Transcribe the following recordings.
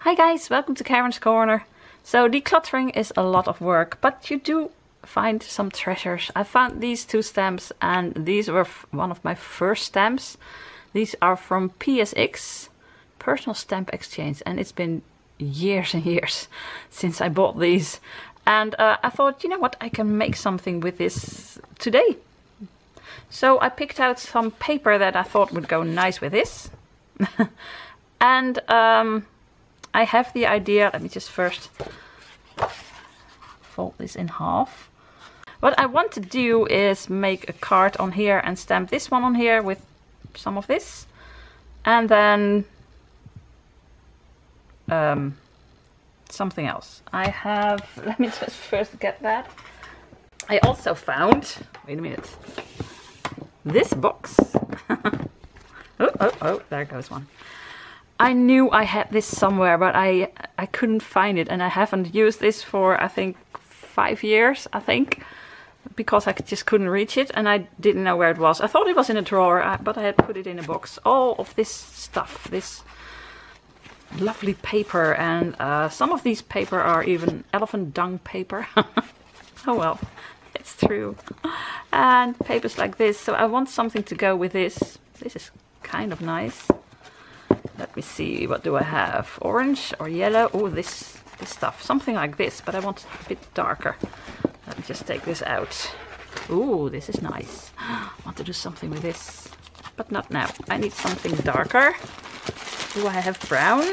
Hi guys, welcome to Karen's Corner. So decluttering is a lot of work, but you do find some treasures. I found these two stamps and these were one of my first stamps. These are from PSX, Personal Stamp Exchange, and it's been years and years since I bought these. And I thought, you know what, I can make something with this today. So I picked out some paper that I thought would go nice with this. And I have the idea, let me just first fold this in half. What I want to do is make a card on here and stamp this one on here with some of this. And then something else. I have, let me just first get that. I also found, wait a minute, this box. Oh, there goes one. I knew I had this somewhere, but I couldn't find it, and I haven't used this for, I think, 5 years, because I just couldn't reach it, and I didn't know where it was. I thought it was in a drawer, but I had put it in a box. All of this stuff, this lovely paper, and some of these paper are even elephant dung paper. Oh well, it's true. And papers like this, so I want something to go with this. This is kind of nice. Let me see, what do I have? Orange or yellow? Oh, this stuff. Something like this, but I want it a bit darker. Let me just take this out. Ooh, this is nice. I want to do something with this, but not now. I need something darker. Do I have brown?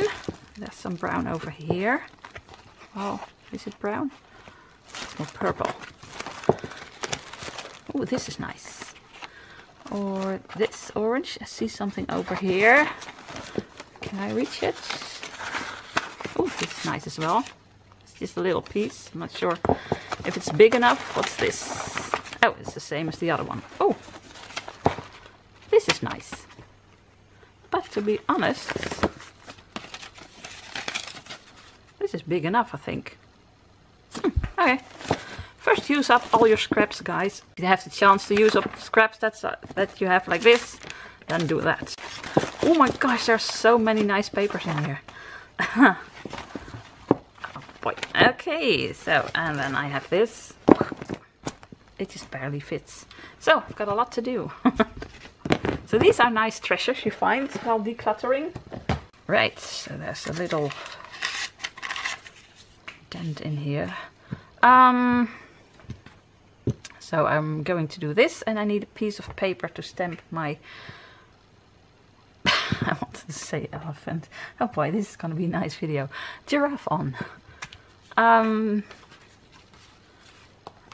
There's some brown over here. Oh, is it brown? It's more purple. Oh, this is nice. Or this orange. I see something over here. Can I reach it? Oh, this is nice as well. It's just a little piece. I'm not sure if it's big enough. What's this? Oh, it's the same as the other one. Oh, this is nice. But to be honest, this is big enough, I think. Okay. First, use up all your scraps, guys. If you have the chance to use up scraps that you have like this, then do that. Oh my gosh, there's so many nice papers in here. Oh boy. Okay, so, and then I have this. It just barely fits. So, I've got a lot to do. So these are nice treasures you find while decluttering. Right, so there's a little dent in here. So I'm going to do this, and I need a piece of paper to stamp my I wanted to say elephant. Oh boy, this is gonna be a nice video. Giraffe on.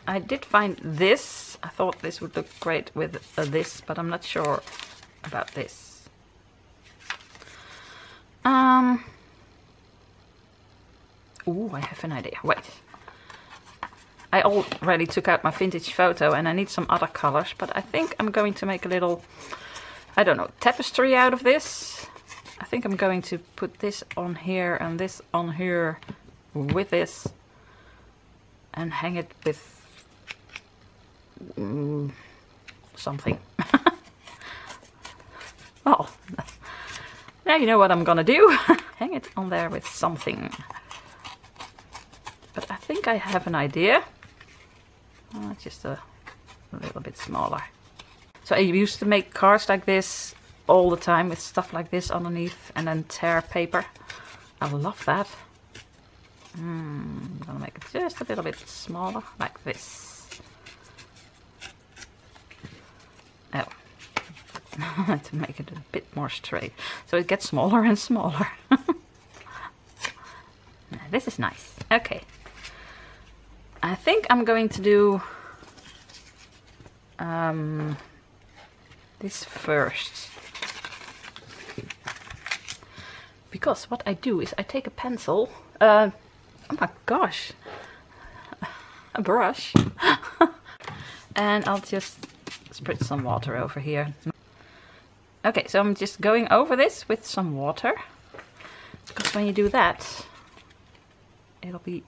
I did find this. I thought this would look great with this, but I'm not sure about this. Ooh, I have an idea. Wait. I already took out my vintage photo and I need some other colors, but I think I'm going to make a little, I don't know, tapestry out of this. I think I'm going to put this on here and this on here with this and hang it with something. Well, now you know what I'm gonna do. Hang it on there with something. But I think I have an idea. Just a little bit smaller. So I used to make cards like this all the time with stuff like this underneath and then tear paper. I love that. I'm gonna make it just a little bit smaller, like this. Oh, to make it a bit more straight. So it gets smaller and smaller. This is nice. Okay. I think I'm going to do this first. Because what I do is I take a pencil, oh my gosh, a brush, and I'll just spritz some water over here. Okay, so I'm just going over this with some water, because when you do that, it'll be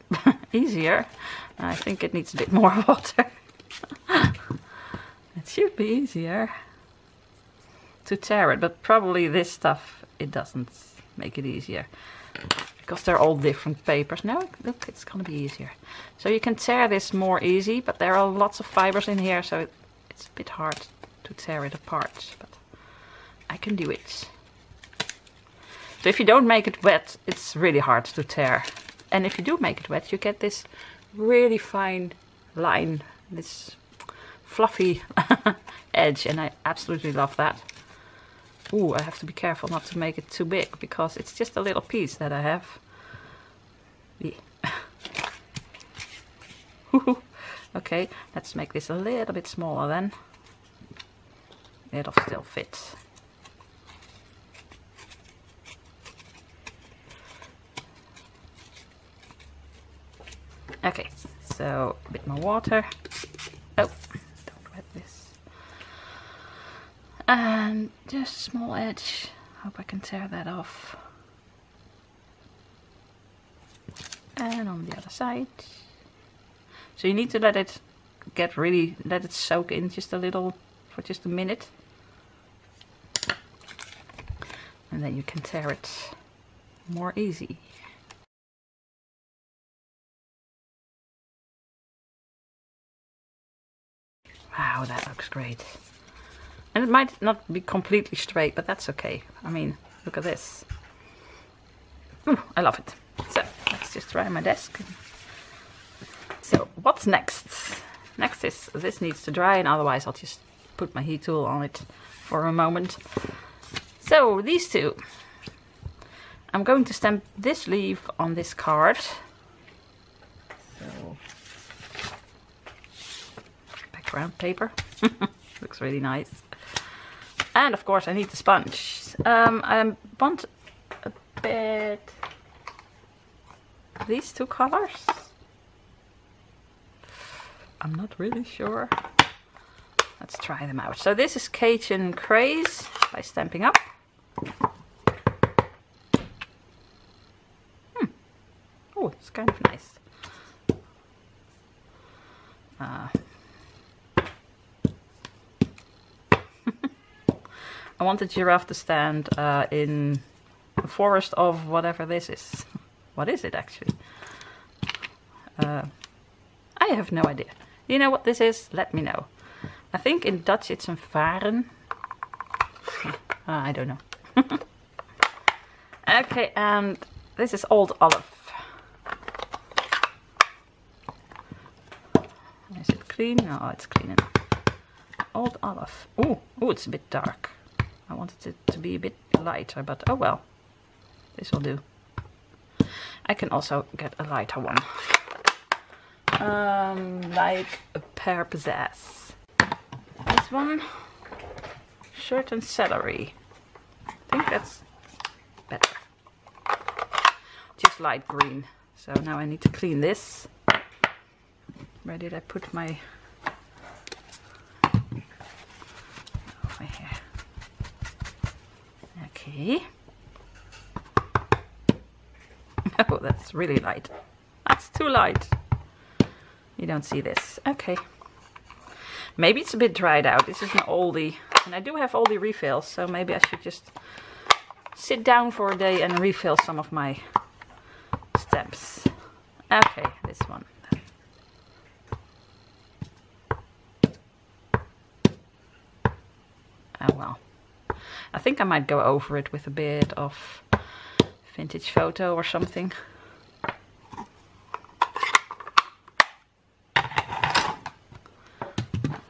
easier. I think it needs a bit more water. It should be easier to tear it, but probably this stuff, it doesn't make it easier. because they're all different papers. Now look, it's gonna be easier. So you can tear this more easy, but there are lots of fibers in here, so it's a bit hard to tear it apart, but I can do it. So if you don't make it wet, it's really hard to tear. And if you do make it wet, you get this really fine line, this fluffy edge, and I absolutely love that. Ooh, I have to be careful not to make it too big, because it's just a little piece that I have. Yeah. Okay, let's make this a little bit smaller then. It'll still fit. Okay, so a bit more water. Oh, don't wet this. And just a small edge. Hope I can tear that off. And on the other side. So you need to let it let it soak in just a little, for just a minute. And then you can tear it more easy. Wow, that looks great. And it might not be completely straight, but that's okay. I mean, look at this. Ooh, I love it. So, let's just dry my desk. So, what's next? Next is, this needs to dry, and otherwise I'll just put my heat tool on it for a moment. So, these two. I'm going to stamp this leaf on this card. So, background paper. Looks really nice. And of course I need the sponge. I want a bit these two colors. I'm not really sure. Let's try them out. So this is Cajun Craze by Stampin' Up. Oh, it's kind of nice. I want the giraffe to stand in the forest of whatever this is. What is it actually? I have no idea. You know what this is? Let me know. I think in Dutch it's een varen. I don't know. Okay, and this is Old Olive. Is it clean? No, it's clean enough. Old Olive. Ooh, it's a bit dark. I wanted it to be a bit lighter, but oh well. This will do. I can also get a lighter one. Like a pear pizzazz. This one. Shirt and celery. I think that's better. Just light green. So now I need to clean this. Where did I put my... over here. Okay. Oh, that's really light. That's too light. You don't see this. Okay. Maybe it's a bit dried out. This is an oldie. And I do have oldie refills, so maybe I should just sit down for a day and refill some of my stamps. Okay, this one. Oh well. I think I might go over it with a bit of vintage photo or something.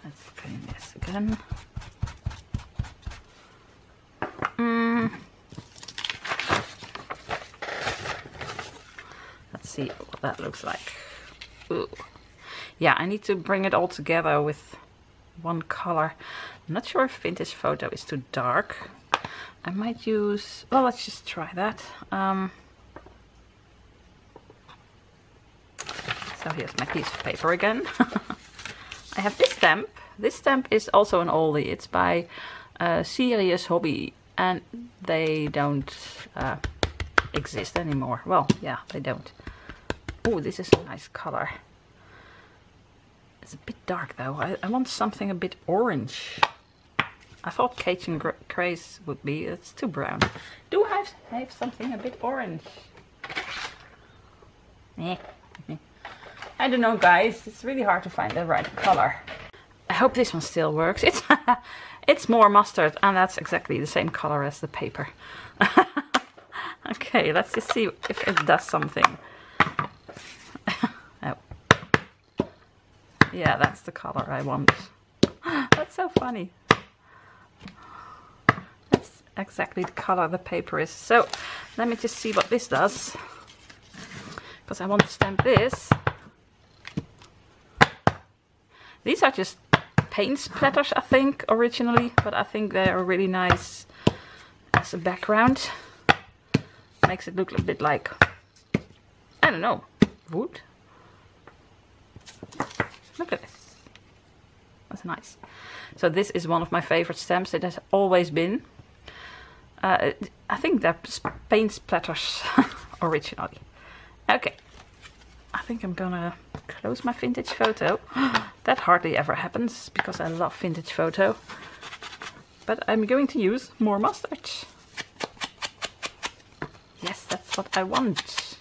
Let's clean this again. Let's see what that looks like. Ooh. Yeah, I need to bring it all together with one color. I'm not sure if vintage photo is too dark. I might use, well, let's just try that. So here's my piece of paper again. I have this stamp. This stamp is also an oldie. It's by Serious Hobby, and they don't exist anymore. Well, yeah, they don't. Oh, this is a nice color. It's a bit dark though. I want something a bit orange. I thought Cajun Craze would be. It's too brown. Do I have something a bit orange? I don't know, guys. It's really hard to find the right color. I hope this one still works. It's more mustard, and that's exactly the same color as the paper. Okay, let's just see if it does something. Oh. Yeah, that's the color I want. That's so funny. That's exactly the color the paper is. So let me just see what this does, because I want to stamp this. These are just paint splatters, I think, originally, but I think they're really nice as a background. Makes it look a bit like, I don't know, wood. Look at this. That's nice. So this is one of my favorite stamps. It has always been. I think they're paint splatters originally. Okay. I think I'm gonna close my vintage photo. That hardly ever happens because I love vintage photo. But I'm going to use more mustard. Yes, that's what I want.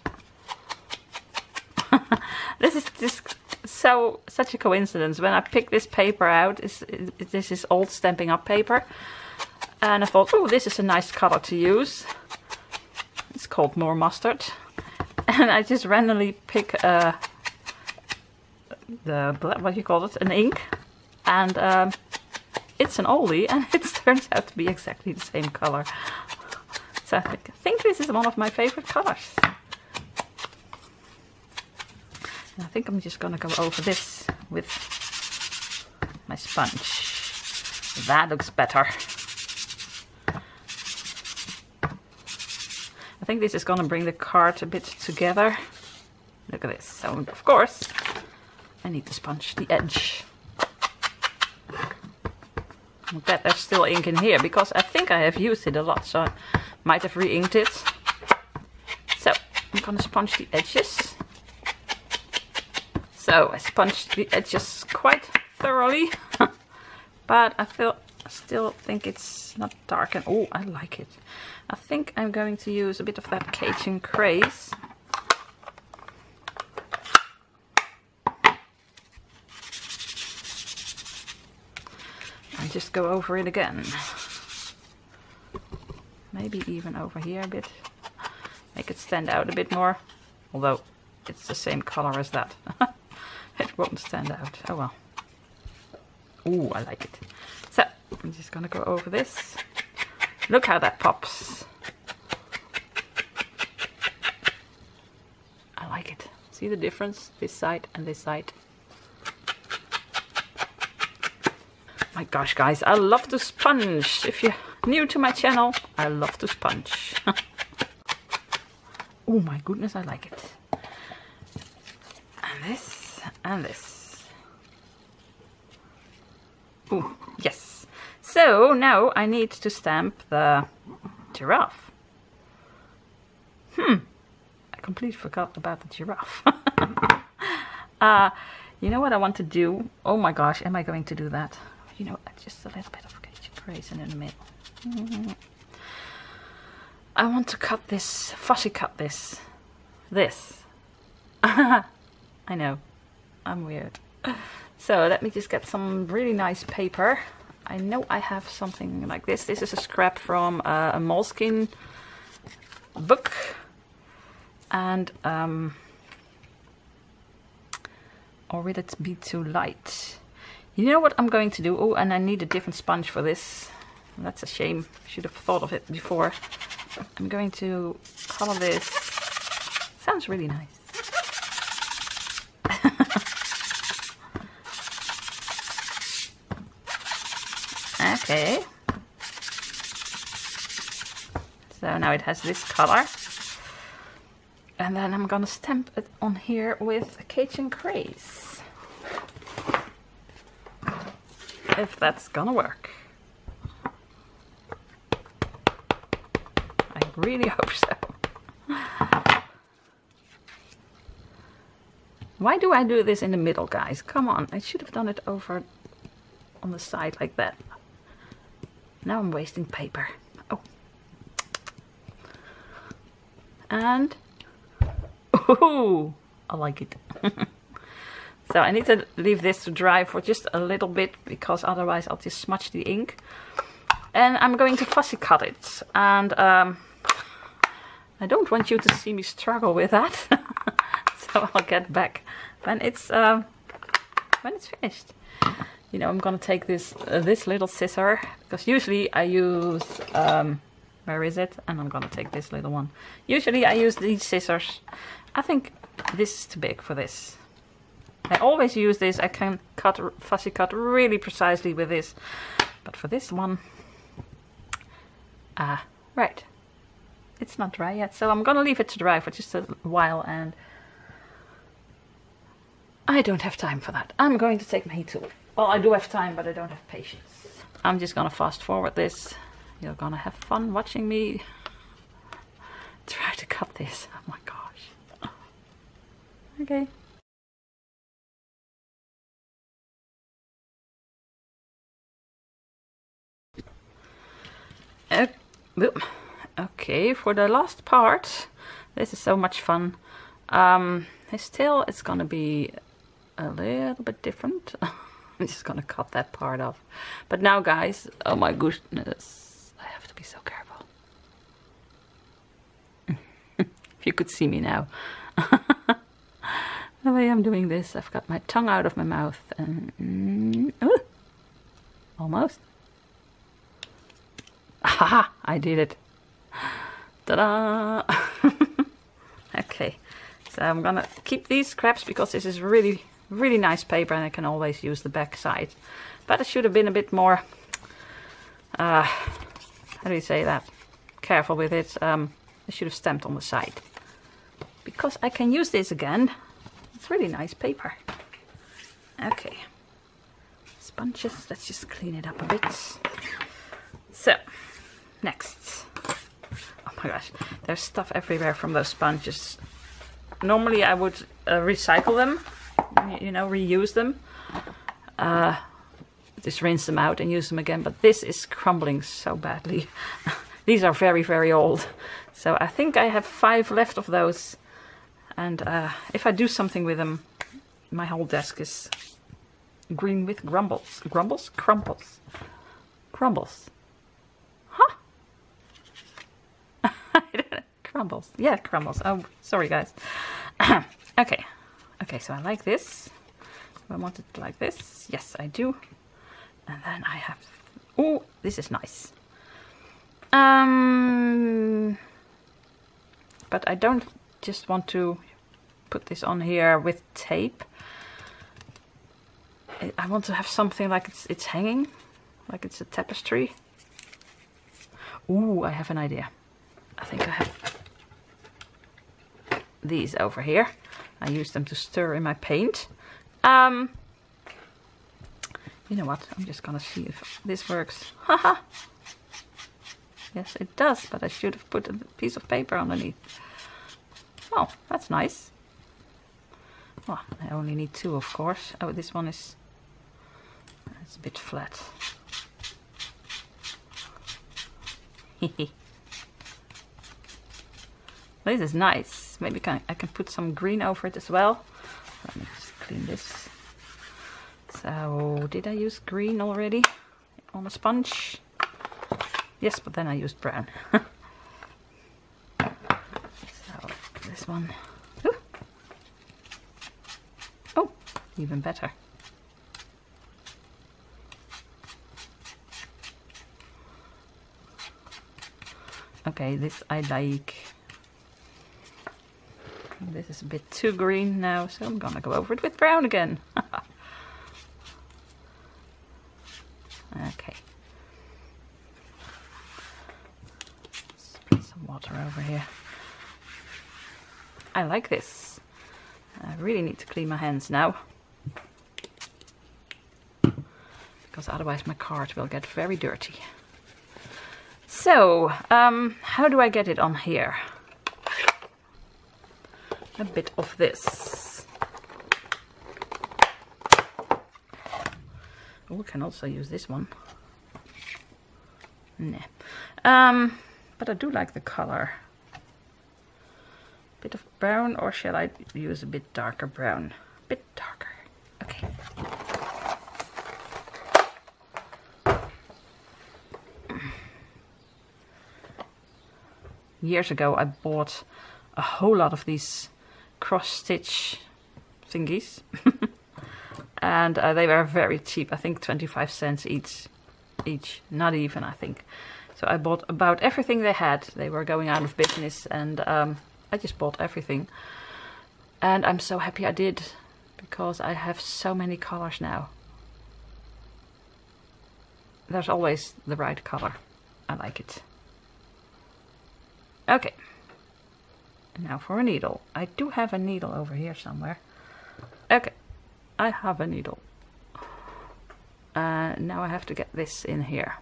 This is just such a coincidence. When I picked this paper out, this is old Stampin' Up paper. And I thought, oh, this is a nice color to use. It's called More Mustard. And I just randomly pick what do you call it? An ink. And it's an oldie, and it turns out to be exactly the same color. So I think this is one of my favorite colors. And I think I'm just gonna go over this with my sponge. That looks better. I think this is gonna bring the card a bit together. Look at this. So of course I need to sponge the edge. I'm glad there's still ink in here, because I think I have used it a lot, so I might have re-inked it. So I'm gonna sponge the edges. So I sponged the edges quite thoroughly, but I still think it's not dark, and oh, I like it. I think I'm going to use a bit of that Cajun craze. And just go over it again. Maybe even over here a bit. Make it stand out a bit more. Although it's the same color as that. It won't stand out. Oh well. Ooh, I like it. So I'm just gonna go over this. Look how that pops. I like it. See the difference? This side and this side. My gosh, guys, I love to sponge. If you're new to my channel, I love to sponge. Oh my goodness, I like it. And this, and this. Oh, yes. So now I need to stamp the giraffe. I completely forgot about the giraffe. You know what I want to do? Oh my gosh, am I going to do that? You know, just a little bit of Cajun craze in the middle. I want to cut this, fussy cut this. This. I know, I'm weird. So let me just get some really nice paper. I know I have something like this. This is a scrap from a moleskin book. And, or will it be too light? You know what I'm going to do? Oh, and I need a different sponge for this. That's a shame. Should have thought of it before. I'm going to color this. Sounds really nice. Okay. So now it has this color. And then I'm gonna stamp it on here with a Cajun craze. If that's gonna work. I really hope so. Why do I do this in the middle, guys? Come on, I should have done it over on the side like that. Now I'm wasting paper. Oh. And, ooh, I like it. So I need to leave this to dry for just a little bit, because otherwise I'll just smudge the ink. And I'm going to fussy cut it. And I don't want you to see me struggle with that. So I'll get back when it's finished. You know, I'm gonna take this little scissor, because usually I use where is it? And I'm gonna take this little one. Usually I use these scissors. I think this is too big for this. I always use this. I can fussy cut really precisely with this, but for this one, right, it's not dry yet, so I'm gonna leave it to dry for just a while, and I don't have time for that. I'm going to take my heat tool. Well, I do have time, but I don't have patience. I'm just gonna fast forward this. You're gonna have fun watching me try to cut this. Oh my gosh. Okay. Okay, for the last part, this is so much fun. Still, it's gonna be a little bit different. I'm just gonna cut that part off. But now, guys, oh my goodness, I have to be so careful. If you could see me now. The way I'm doing this, I've got my tongue out of my mouth and almost. Haha, I did it. Ta-da! Okay, so I'm gonna keep these scraps because this is really, really nice paper and I can always use the back side. But I should have been a bit more, how do you say that? Careful with it. I should have stamped on the side. Because I can use this again. It's really nice paper. Okay. Sponges, let's just clean it up a bit. So, next. Oh my gosh, there's stuff everywhere from those sponges. Normally I would recycle them, you know, reuse them. Just rinse them out and use them again, but this is crumbling so badly. These are very, very old. So I think I have 5 left of those. And if I do something with them, my whole desk is green with grumbles. Grumbles? Crumbles. Crumbles. Huh? Crumbles. Yeah, crumbles. Oh, sorry guys. Okay. Okay, so I like this. Do I want it like this? Yes, I do. And then I have... Oh, this is nice. But I don't just want to put this on here with tape. I want to have something like it's hanging, like it's a tapestry. Ooh, I have an idea. I think I have these over here. I use them to stir in my paint. You know what? I'm just gonna see if this works. Haha. Yes, it does, but I should have put a piece of paper underneath. Oh, that's nice. Well, I only need 2, of course. Oh, this one is... it's a bit flat. This is nice. Maybe I can put some green over it as well. Let me just clean this. So, did I use green already on a sponge? Yes, but then I used brown. So, this one. Ooh. Oh, even better. Okay, this I like. This is a bit too green now, so I'm gonna go over it with brown again. Okay. Spread some water over here. I like this. I really need to clean my hands now, because otherwise my card will get very dirty. So, how do I get it on here? A bit of this. Oh, we can also use this one. Nah. But I do like the color. Bit of brown, or shall I use a bit darker brown? A bit darker. Okay. Years ago I bought a whole lot of these cross-stitch thingies. And they were very cheap. I think 25 cents each. Not even, I think. So I bought about everything they had. They were going out of business, and I just bought everything. And I'm so happy I did, because I have so many colors now. There's always the right color. I like it. Okay. Now for a needle. I do have a needle over here somewhere. Okay. I have a needle. Now I have to get this in here.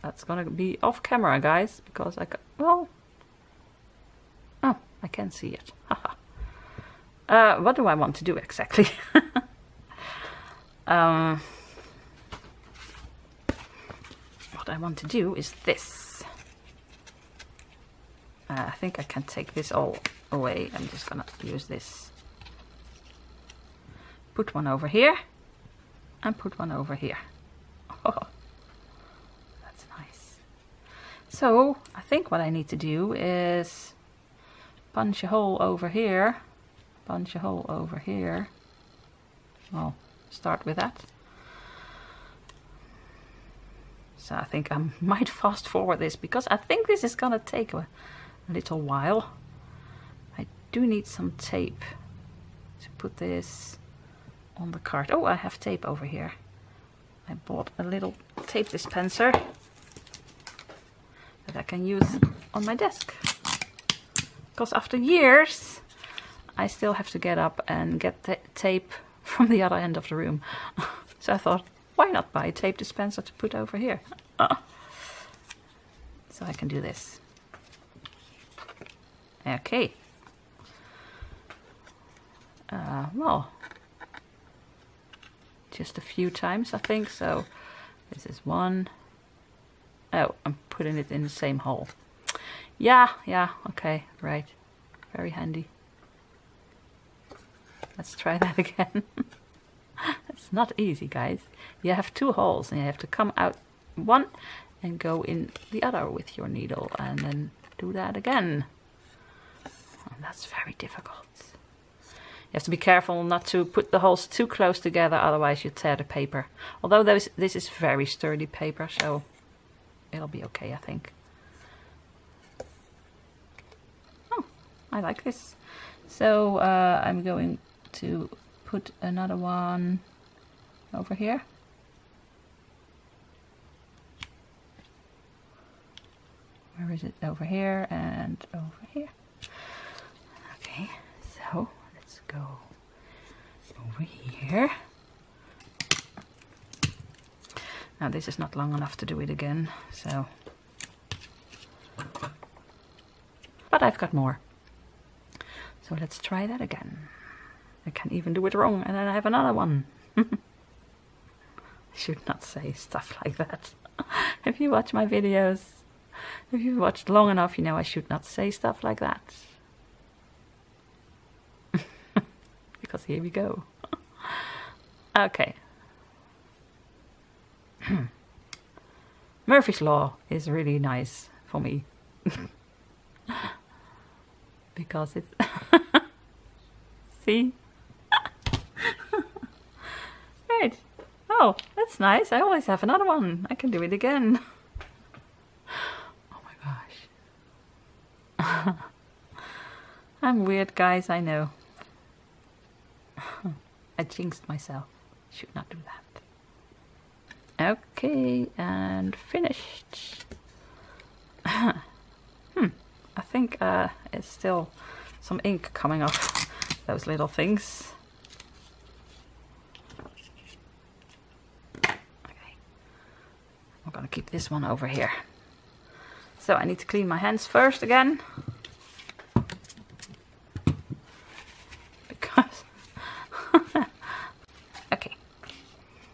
That's gonna be off camera, guys, because well, oh, I can see it. What do I want to do exactly? What I want to do is this. I think I can take this all away. I'm just gonna use this. Put one over here and put one over here. Oh, that's nice. So I think what I need to do is punch a hole over here, punch a hole over here. Well, start with that. So I think I might fast forward this, because I think this is gonna take a little while. I do need some tape to put this on the card. Oh, I have tape over here. I bought a little tape dispenser that I can use on my desk. Because after years, I still have to get up and get the tape from the other end of the room. So I thought, why not buy a tape dispenser to put over here? So I can do this. Okay. Well, just a few times, I think. So this is one. Oh, I'm putting it in the same hole. Yeah, okay, right. Very handy. Let's try that again. It's not easy, guys. You have two holes and you have to come out one and go in the other with your needle, and then do that again. And that's very difficult. You have to be careful not to put the holes too close together, otherwise you tear the paper. Although this is very sturdy paper, so it'll be okay, I think. Oh, I like this. So I'm going to put another one over here. Where is it? Over here and over here. Okay, so let's go over here. Now this is not long enough to do it again, so. But I've got more. So let's try that again. I can even do it wrong, and then I have another one. I should not say stuff like that. If you watch my videos, if you've watched long enough, you know I should not say stuff like that. Because here we go. Okay. Murphy's Law is really nice for me. Because it's... See? Right. Oh, that's nice. I always have another one. I can do it again. Oh my gosh. I'm weird, guys, I know. I jinxed myself. Should not do that. Okay, and finished. I think it's still some ink coming off those little things. Okay, I'm gonna keep this one over here. So I need to clean my hands first again. Because... Okay.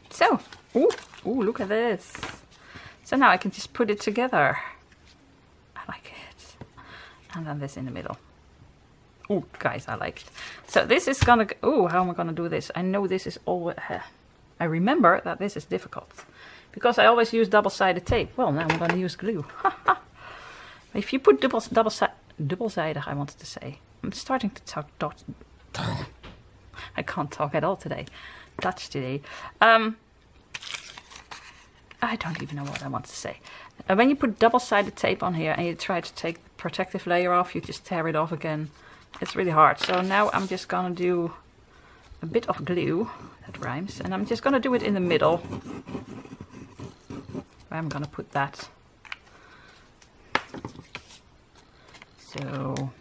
So, ooh, look at this. So now I can just put it together. I like it. And then this in the middle. Oh, guys, I like it. So this is gonna, oh, how am I gonna do this? I know this is always, I remember that this is difficult. Because I always use double-sided tape. Well, now I'm gonna use glue. If you put double-sided, I wanted to say. I'm starting to talk Dutch. I can't talk at all today. Dutch today. I don't even know what I want to say. When you put double-sided tape on here and you try to take the protective layer off, you just tear it off again. It's really hard. So now I'm just gonna do a bit of glue. That rhymes. And I'm just gonna do it in the middle. Where I'm gonna put that. So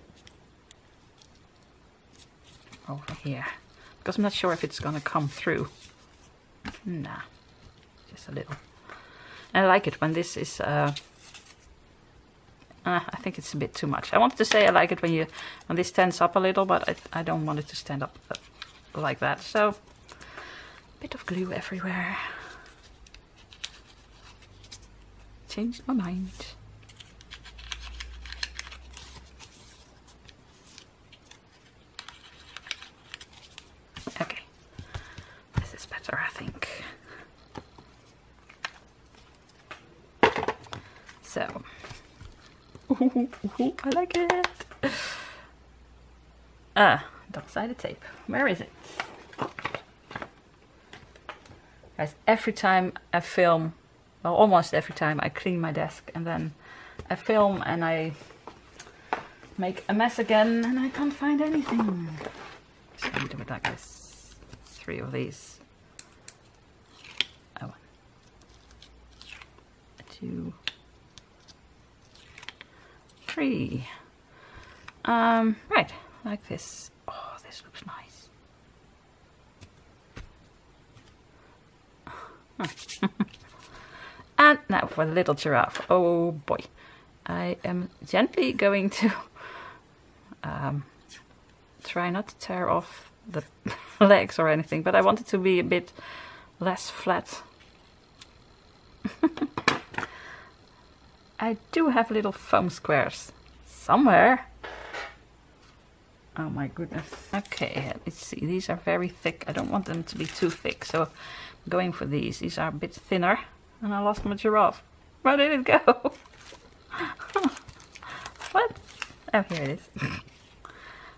over here. Because I'm not sure if it's gonna come through. Nah. Just a little. And I like it when this is I think it's a bit too much. I wanted to say I like it when this stands up a little, but I don't want it to stand up like that. So a bit of glue everywhere. Changed my mind. Okay. This is better, I think. So, I like it. Double-sided tape. Where is it? Guys, every time I film, well, almost every time I clean my desk and then I film and I make a mess again and I can't find anything. So I do it like this. 3 of these. Oh, 2, 3. Right, like this. Oh, this looks nice. And now for the little giraffe. Oh boy. I am gently going to try not to tear off the legs or anything, but I want it to be a bit less flat. I do have little foam squares somewhere. Oh my goodness. Okay, let's see. These are very thick. I don't want them to be too thick, so I'm going for these. These are a bit thinner. And I lost my giraffe. Where did it go? What? Oh, here it is.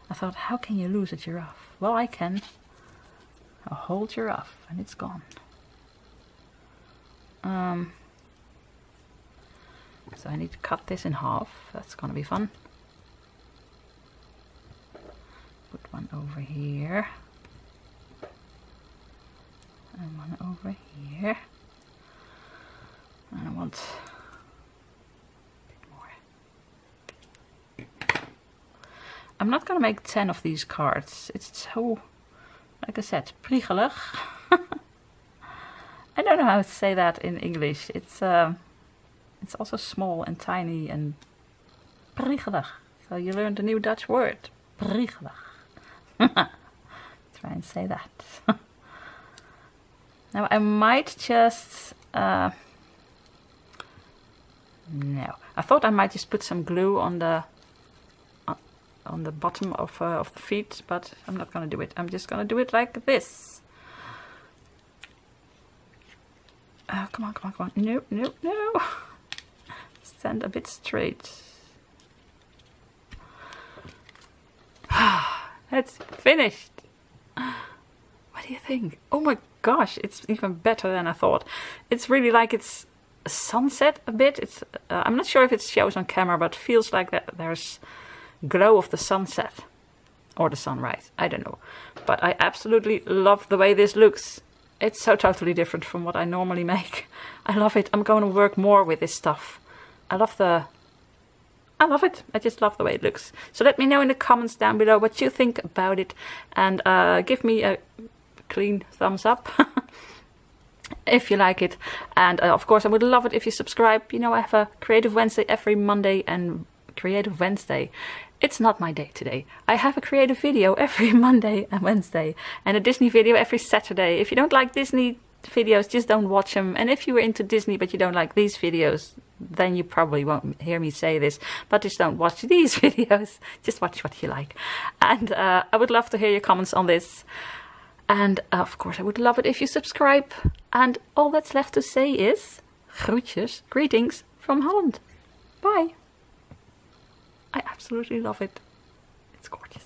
I thought, how can you lose a giraffe? Well, I can. A whole giraffe, and it's gone. So I need to cut this in half. That's gonna be fun. Put one over here. And one over here. And I want a bit more. I'm not gonna make 10 of these cards. It's so, like I said, priegelig. I don't know how to say that in English. It's also small and tiny and priegelig. So you learned a new Dutch word. Priegelig. Try and say that. Now I might just no, I thought I might just put some glue on the bottom of the feet, but I'm not gonna do it. I'm just gonna do it like this. Come on, come on, come on. No, no, no. Stand a bit straight. It's finished. What do you think? Oh my gosh, it's even better than I thought. It's really like it's a sunset a bit. It's I'm not sure if it shows on camera, but it feels like that there's glow of the sunset or the sunrise. I don't know. But I absolutely love the way this looks. It's so totally different from what I normally make. I love it. I'm going to work more with this stuff. I love it. I just love the way it looks. So let me know in the comments down below what you think about it. And give me a clean thumbs up if you like it. And of course I would love it if you subscribe. You know, I have a Creative Wednesday every Monday, and Creative Wednesday, it's not my day today. I have a creative video every Monday and Wednesday, and a Disney video every Saturday. If you don't like Disney videos, just don't watch them. And if you were into Disney but you don't like these videos, then you probably won't hear me say this, but just don't watch these videos. Just watch what you like. And I would love to hear your comments on this. And of course, I would love it if you subscribe. And all that's left to say is groetjes, greetings from Holland. Bye. I absolutely love it. It's gorgeous.